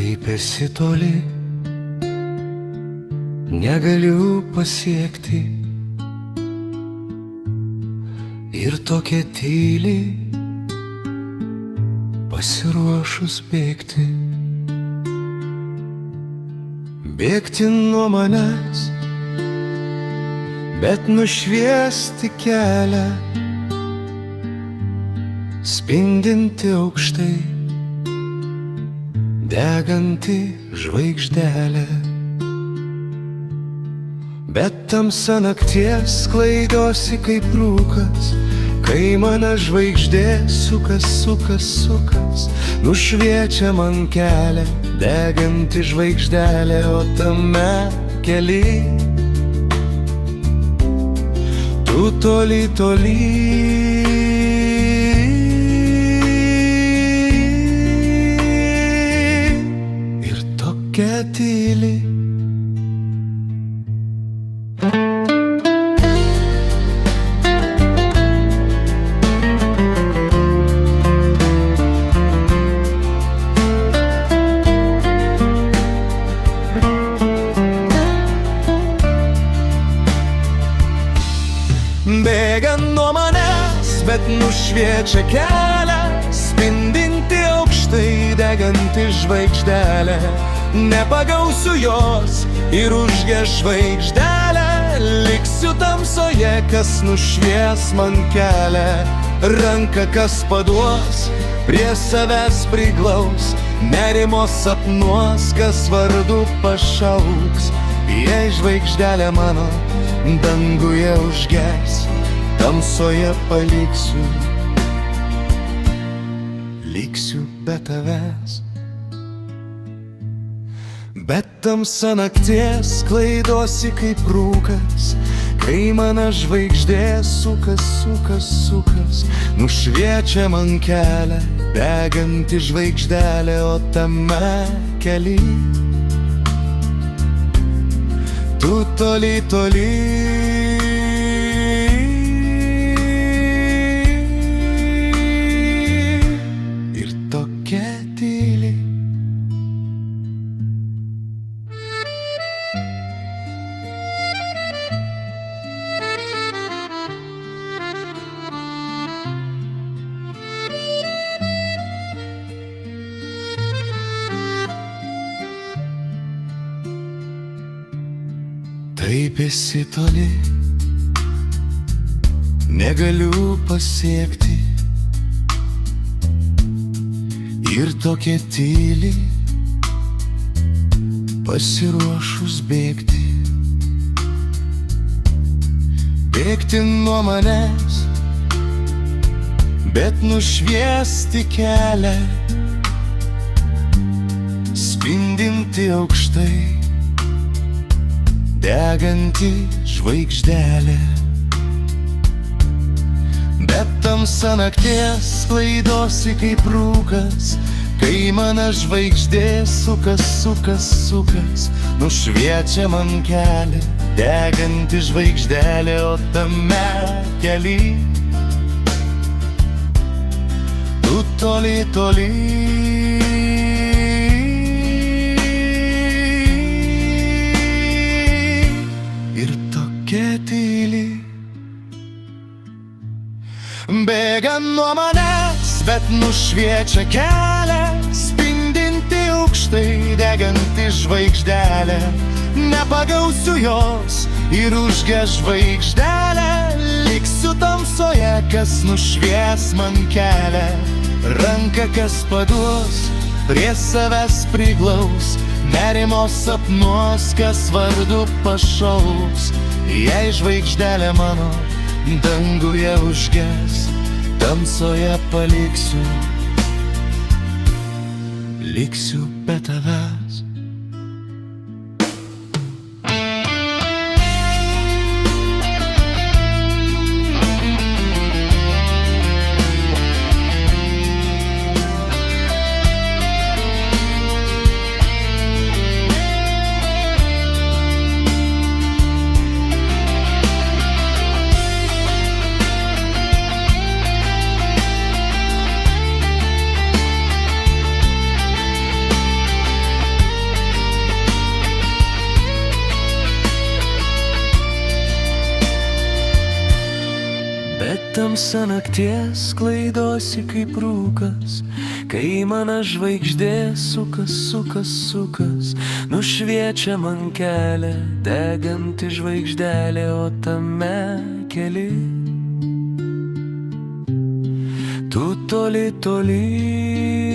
Taip esi toli, negaliu pasiekti, ir tokia tyli, pasiruošus bėgti. Bėgti nuo manęs, bet nušviesti kelią, spindinti aukštai, deganti žvaigždelė. Bet tamsa nakties sklaidosi kaip rūkas, kai mano žvaigždė sukas, sukas, sukas. Nušviečia man kelią, deganti žvaigždelė, o tame kely tu toli, toli. Ir tokia tyli. Bėga nuo manęs, bet nušviečia kelią, spindinti aukštai, deganti žvaigždelė. Nepagausiu jos ir užges žvaigždelę, liksiu tamsoje, kas nušvies man kelią. Ranką kas paduos, prie savęs priglaus, nerimo sapnuos, kas vardu pašauks. Jei žvaigždelė mano danguje užges, tamsoje paliksiu, liksiu be tavęs. Bet tamsa nakties sklaidosi kaip rūkas, kai mano žvaigždė sukas, sukas, sukas. Nušviečia man kelią, deganti žvaigždelė, o tame kely tu toli, toli. Ir tokia tyli. Taip esi toli, negaliu pasiekti, ir tokia tyli, pasiruošus bėgti. Bėgti nuo manęs, bet nušviesti kelią, spindinti aukštai, deganti žvaigždelė. Bet tamsa nakties sklaidosi kaip rūkas, kai mano žvaigždė sukas, sukas, sukas. Nušviečia man kelią, deganti žvaigždelė, o tame kely tu toli, toli. Bėga nuo manęs, bet nušviečia kelią, spindinti aukštai, deganti žvaigždelė. Nepagausiu jos ir užges žvaigždelę, liksiu tamsoje, kas nušvies man kelią. Ranką kas paduos, prie savęs priglaus, nerimo sapnuos, kas vardu pašauks. Jei žvaigždelė mano danguje užges, tamsoje paliksiu, liksiu be tavęs. tamsa nakties sklaidosi kaip rūkas, kai mano žvaigždė sukas, sukas, sukas, nušviečia man kelią deganti žvaigždelė, o tame keli. Tu toli, toli